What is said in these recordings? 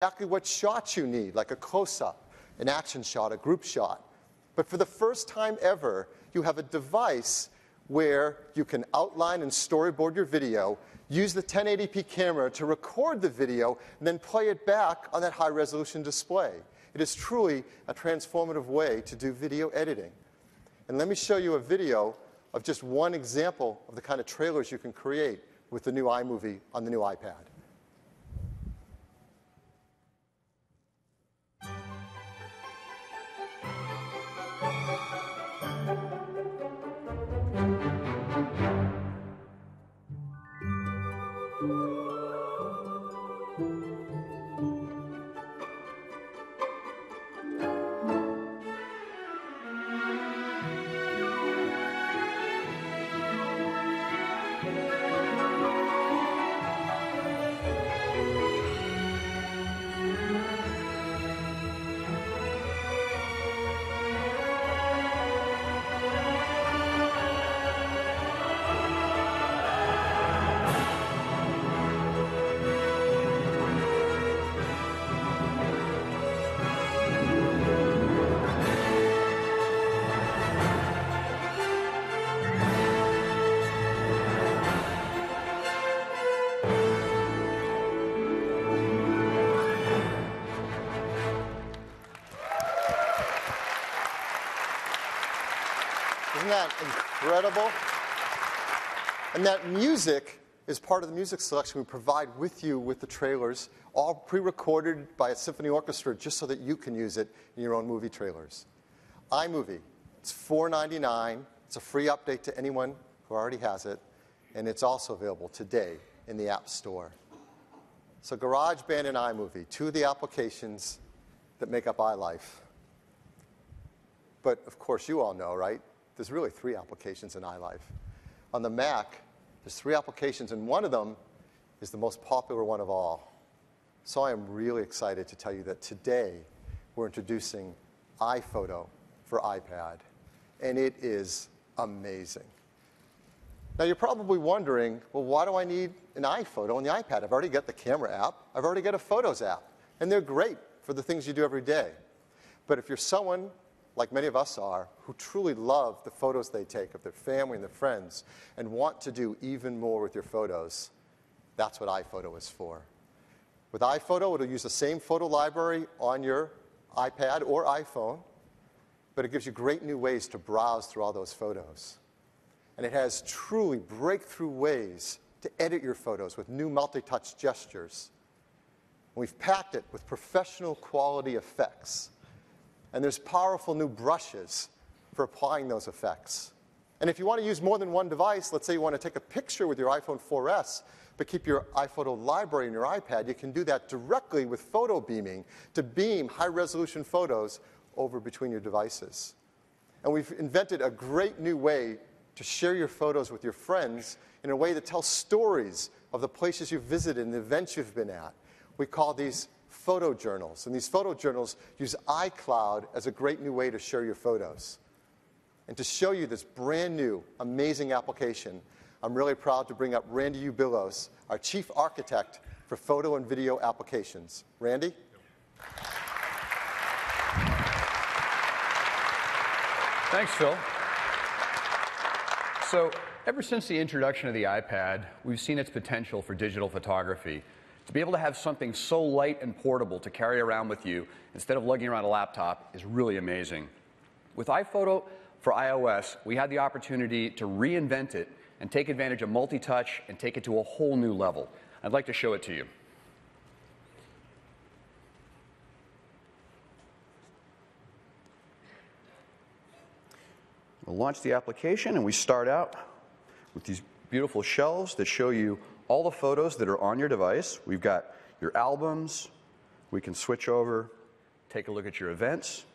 exactly what shots you need, like a close-up, an action shot, a group shot. But for the first time ever, you have a device where you can outline and storyboard your video, use the 1080p camera to record the video, and then play it back on that high-resolution display. It is truly a transformative way to do video editing. And let me show you a video of just one example of the kind of trailers you can create with the new iMovie on the new iPad. Isn't that incredible? And that music is part of the music selection we provide with you with the trailers, all pre-recorded by a symphony orchestra just so that you can use it in your own movie trailers. iMovie, it's $4.99. It's a free update to anyone who already has it, and it's also available today in the App Store. So GarageBand and iMovie, two of the applications that make up iLife. But of course, you all know, right? There's really three applications in iLife. On the Mac, there's three applications, and one of them is the most popular one of all. So I am really excited to tell you that today we're introducing iPhoto for iPad, and it is amazing. Now you're probably wondering, well, why do I need an iPhoto on the iPad? I've already got the camera app. I've already got a Photos app, and they're great for the things you do every day. But if you're someone like many of us are, who truly love the photos they take of their family and their friends and want to do even more with your photos, that's what iPhoto is for. With iPhoto, it'll use the same photo library on your iPad or iPhone, but it gives you great new ways to browse through all those photos. And it has truly breakthrough ways to edit your photos with new multi-touch gestures. We've packed it with professional quality effects. And there's powerful new brushes for applying those effects. And if you want to use more than one device, let's say you want to take a picture with your iPhone 4S, but keep your iPhoto library in your iPad, you can do that directly with photo beaming to beam high-resolution photos over between your devices. And we've invented a great new way to share your photos with your friends in a way that tells stories of the places you've visited and the events you've been at. We call these photo journals, and these photo journals use iCloud as a great new way to share your photos. And to show you this brand new, amazing application, I'm really proud to bring up Randy Ubilos, our Chief Architect for Photo and Video Applications. Randy? Thanks, Phil. So, ever since the introduction of the iPad, we've seen its potential for digital photography. To be able to have something so light and portable to carry around with you instead of lugging around a laptop is really amazing. With iPhoto for iOS, we had the opportunity to reinvent it and take advantage of multi-touch and take it to a whole new level. I'd like to show it to you. We'll launch the application, and we start out with these beautiful shelves that show you all the photos that are on your device. We've got your albums. We can switch over, take a look at your events.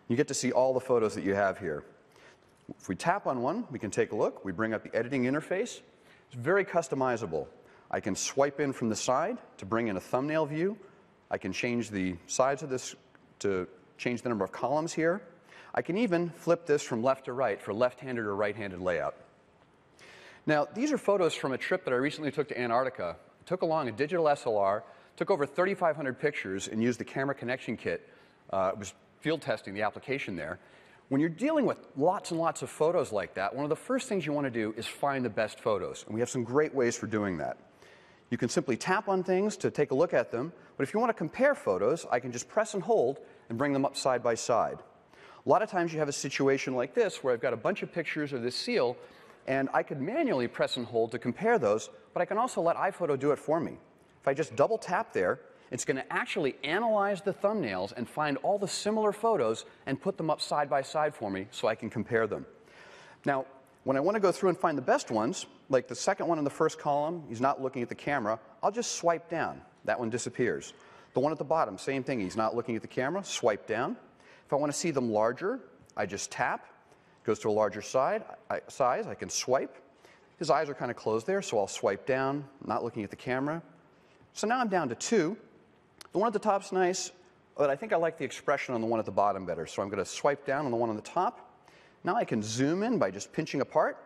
You get to see all the photos that you have here. If we tap on one, we can take a look. We bring up the editing interface. It's very customizable. I can swipe in from the side to bring in a thumbnail view. I can change the size of this to change the number of columns here. I can even flip this from left to right for left-handed or right-handed layout. Now, these are photos from a trip that I recently took to Antarctica. I took along a digital SLR took over 3,500 pictures and used the camera connection kit. It was field testing the application there. When you're dealing with lots and lots of photos like that, one of the first things you want to do is find the best photos. And we have some great ways for doing that. You can simply tap on things to take a look at them, but if you want to compare photos, I can just press and hold and bring them up side by side. A lot of times you have a situation like this where I've got a bunch of pictures of this seal, and I could manually press and hold to compare those, but I can also let iPhoto do it for me. If I just double tap there, it's going to actually analyze the thumbnails and find all the similar photos and put them up side by side for me so I can compare them. Now, when I want to go through and find the best ones, like the second one in the first column, he's not looking at the camera, I'll just swipe down. That one disappears. The one at the bottom, same thing, he's not looking at the camera, swipe down. If I want to see them larger, I just tap, goes to a larger size, I can swipe. His eyes are kind of closed there, so I'll swipe down, not looking at the camera. So now I'm down to 2. The one at the top's nice, but I think I like the expression on the one at the bottom better, so I'm going to swipe down on the one on the top. Now I can zoom in by just pinching apart,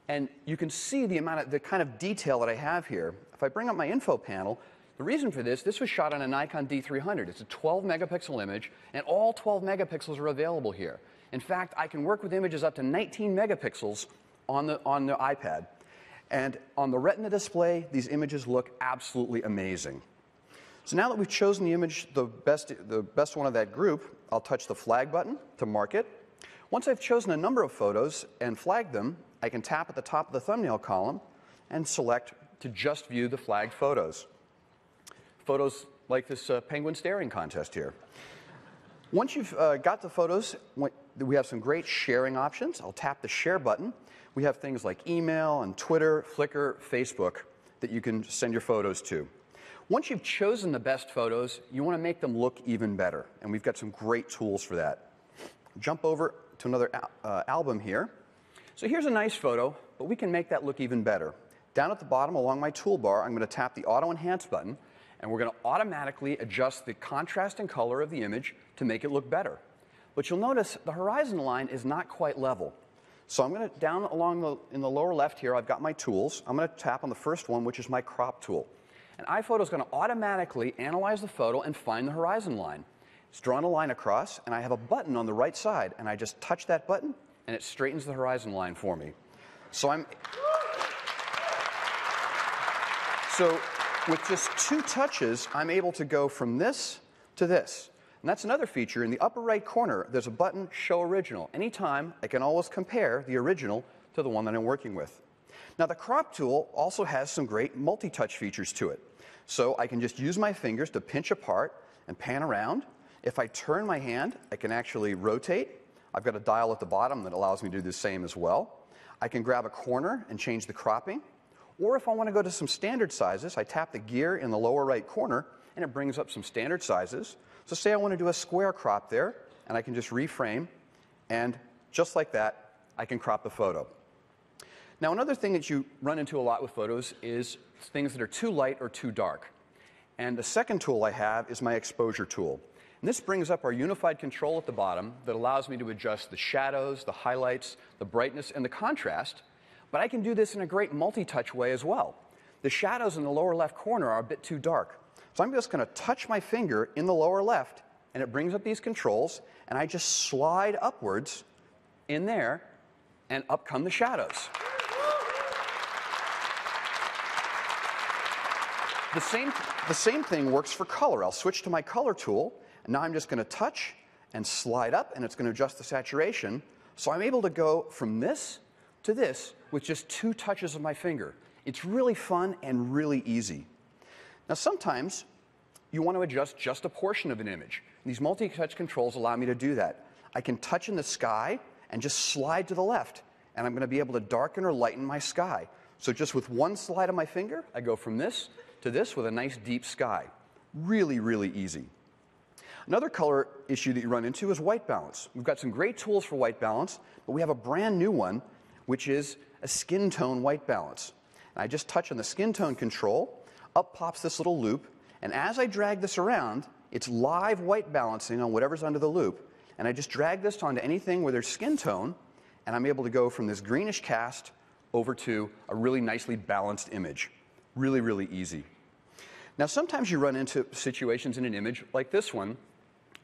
and you can see the kind of detail that I have here. If I bring up my info panel, the reason for this was shot on a Nikon D300. It's a 12 megapixel image, and all 12 megapixels are available here. In fact, I can work with images up to 19 megapixels on the iPad. And on the Retina display, these images look absolutely amazing. So now that we've chosen the image, the best one of that group, I'll touch the flag button to mark it. Once I've chosen a number of photos and flagged them, I can tap at the top of the thumbnail column and select to just view the flagged photos. Photos like this penguin staring contest here. Once you've got the photos, we have some great sharing options. I'll tap the share button. We have things like email and Twitter, Flickr, Facebook that you can send your photos to. Once you've chosen the best photos, you want to make them look even better, and we've got some great tools for that. Jump over to another album here. So here's a nice photo, but we can make that look even better. Down at the bottom along my toolbar, I'm going to tap the Auto Enhance button, and we're going to automatically adjust the contrast and color of the image to make it look better. But you'll notice the horizon line is not quite level. So I'm going to, down along in the lower left here, I've got my tools. I'm going to tap on the first one, which is my crop tool. And iPhoto is going to automatically analyze the photo and find the horizon line. It's drawn a line across, and I have a button on the right side, and I just touch that button, and it straightens the horizon line for me. So with just 2 touches, I'm able to go from this to this. And that's another feature. In the upper right corner, there's a button, Show Original. Anytime, I can always compare the original to the one that I'm working with. Now, the crop tool also has some great multi-touch features to it. So I can just use my fingers to pinch apart and pan around. If I turn my hand, I can actually rotate. I've got a dial at the bottom that allows me to do the same as well. I can grab a corner and change the cropping. Or if I want to go to some standard sizes, I tap the gear in the lower right corner, and it brings up some standard sizes. So say I want to do a square crop there, and I can just reframe, and just like that, I can crop the photo. Now, another thing that you run into a lot with photos is things that are too light or too dark. And the second tool I have is my exposure tool. And this brings up our unified control at the bottom that allows me to adjust the shadows, the highlights, the brightness, and the contrast. But I can do this in a great multi-touch way as well. The shadows in the lower left corner are a bit too dark. So I'm just going to touch my finger in the lower left, and it brings up these controls, and I just slide upwards in there, and up come the shadows. The same thing works for color. I'll switch to my color tool, and now I'm just going to touch and slide up, and it's going to adjust the saturation. So I'm able to go from this to this with just 2 touches of my finger. It's really fun and really easy. Now, sometimes you want to adjust just a portion of an image. These multi-touch controls allow me to do that. I can touch in the sky and just slide to the left, and I'm going to be able to darken or lighten my sky. So just with one slide of my finger, I go from this to this with a nice deep sky. Really, really easy. Another color issue that you run into is white balance. We've got some great tools for white balance, but we have a brand new one, which is a skin tone white balance. And I just touch on the skin tone control, up pops this little loop, and as I drag this around, it's live white balancing on whatever's under the loop. And I just drag this onto anything where there's skin tone, and I'm able to go from this greenish cast over to a really nicely balanced image. Really, really easy. Now, sometimes you run into situations in an image like this one,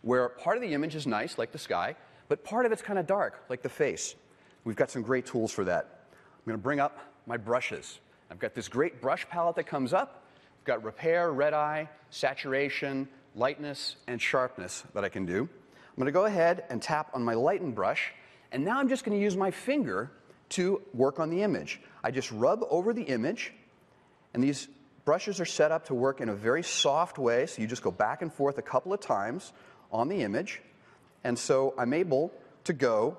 where part of the image is nice, like the sky, but part of it's kind of dark, like the face. We've got some great tools for that. I'm going to bring up my brushes. I've got this great brush palette that comes up. I've got repair, red eye, saturation, lightness, and sharpness that I can do. I'm going to go ahead and tap on my lighten brush, and now I'm just going to use my finger to work on the image. I just rub over the image, and these brushes are set up to work in a very soft way, so you just go back and forth a couple of times on the image, and so I'm able to go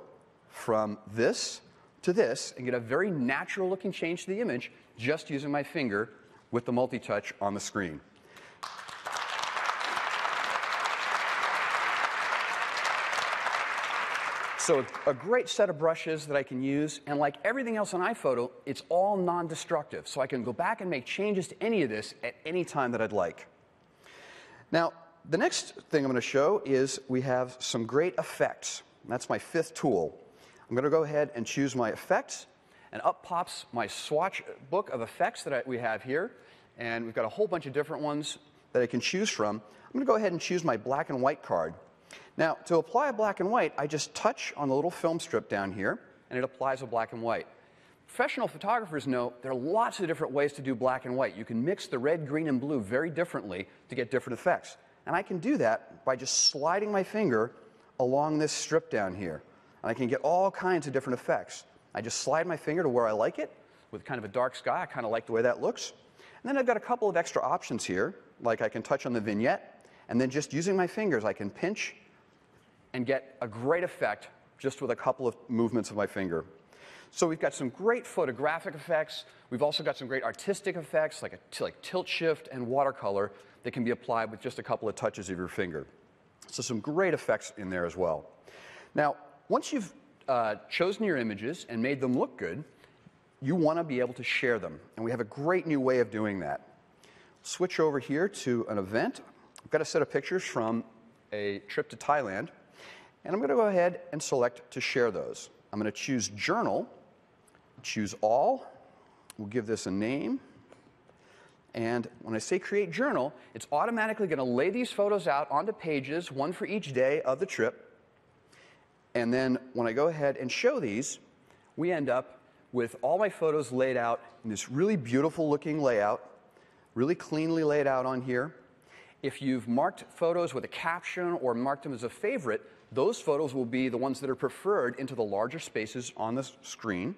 from this to this and get a very natural looking change to the image just using my finger with the multi-touch on the screen. So a great set of brushes that I can use, and like everything else on iPhoto, it's all non-destructive. So I can go back and make changes to any of this at any time that I'd like. Now, the next thing I'm going to show is we have some great effects. That's my fifth tool. I'm going to go ahead and choose my effects, and up pops my swatch book of effects that we have here. And we've got a whole bunch of different ones that I can choose from. I'm going to go ahead and choose my black and white card. Now, to apply a black and white, I just touch on the little film strip down here, and it applies a black and white. Professional photographers know there are lots of different ways to do black and white. You can mix the red, green, and blue very differently to get different effects. And I can do that by just sliding my finger along this strip down here. And I can get all kinds of different effects. I just slide my finger to where I like it, with kind of a dark sky. I kind of like the way that looks. And then I've got a couple of extra options here, like I can touch on the vignette, and then just using my fingers, I can pinch and get a great effect just with a couple of movements of my finger. So we've got some great photographic effects. We've also got some great artistic effects, like tilt shift and watercolor that can be applied with just a couple of touches of your finger. So some great effects in there as well. Now, once you've chosen your images and made them look good, you want to be able to share them. And we have a great new way of doing that. Switch over here to an event. I've got a set of pictures from a trip to Thailand. And I'm going to go ahead and select to share those. I'm going to choose Journal, choose All. We'll give this a name. And when I say Create Journal, it's automatically going to lay these photos out onto pages, one for each day of the trip. And then when I go ahead and show these, we end up with all my photos laid out in this really beautiful looking layout, really cleanly laid out on here. If you've marked photos with a caption or marked them as a favorite, those photos will be the ones that are preferred into the larger spaces on the screen.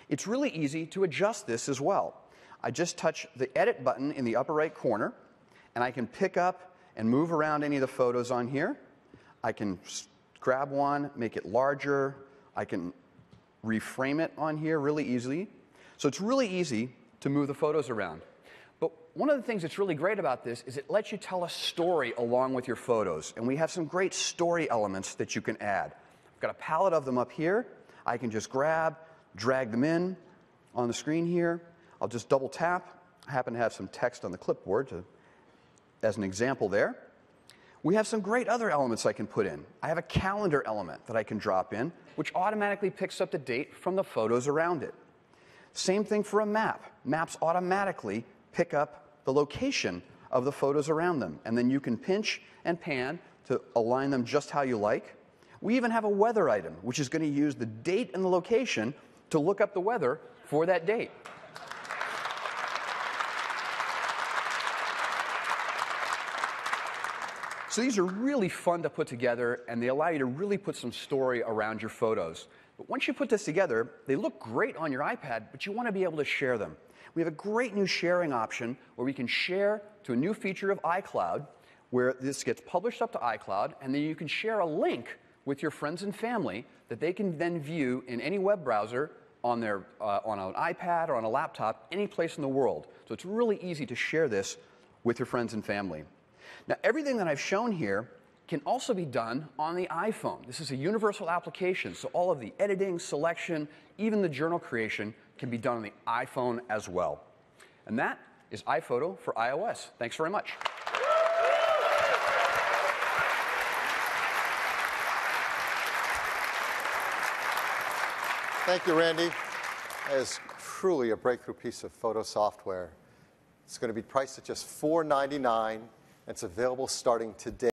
It's really easy to adjust this as well. I just touch the Edit button in the upper right corner, and I can pick up and move around any of the photos on here. I can grab one, make it larger. I can reframe it on here really easily. So it's really easy to move the photos around. But one of the things that's really great about this is it lets you tell a story along with your photos. And we have some great story elements that you can add. I've got a palette of them up here. I can just grab, drag them in on the screen here. I'll just double tap. I happen to have some text on the clipboard as an example there. We have some great other elements I can put in. I have a calendar element that I can drop in, which automatically picks up the date from the photos around it. Same thing for a map. Maps automatically pick up the location of the photos around them, and then you can pinch and pan to align them just how you like. We even have a weather item, which is going to use the date and the location to look up the weather for that date. So these are really fun to put together, and they allow you to really put some story around your photos. But once you put this together, they look great on your iPad, but you want to be able to share them. We have a great new sharing option where we can share to a new feature of iCloud, where this gets published up to iCloud, and then you can share a link with your friends and family that they can then view in any web browser on an iPad or on a laptop, any place in the world. So it's really easy to share this with your friends and family. Now, everything that I've shown here can also be done on the iPhone. This is a universal application, so all of the editing, selection, even the journal creation can be done on the iPhone as well. And that is iPhoto for iOS. Thanks very much. Thank you, Randy. That is truly a breakthrough piece of photo software. It's going to be priced at just $4.99, and it's available starting today.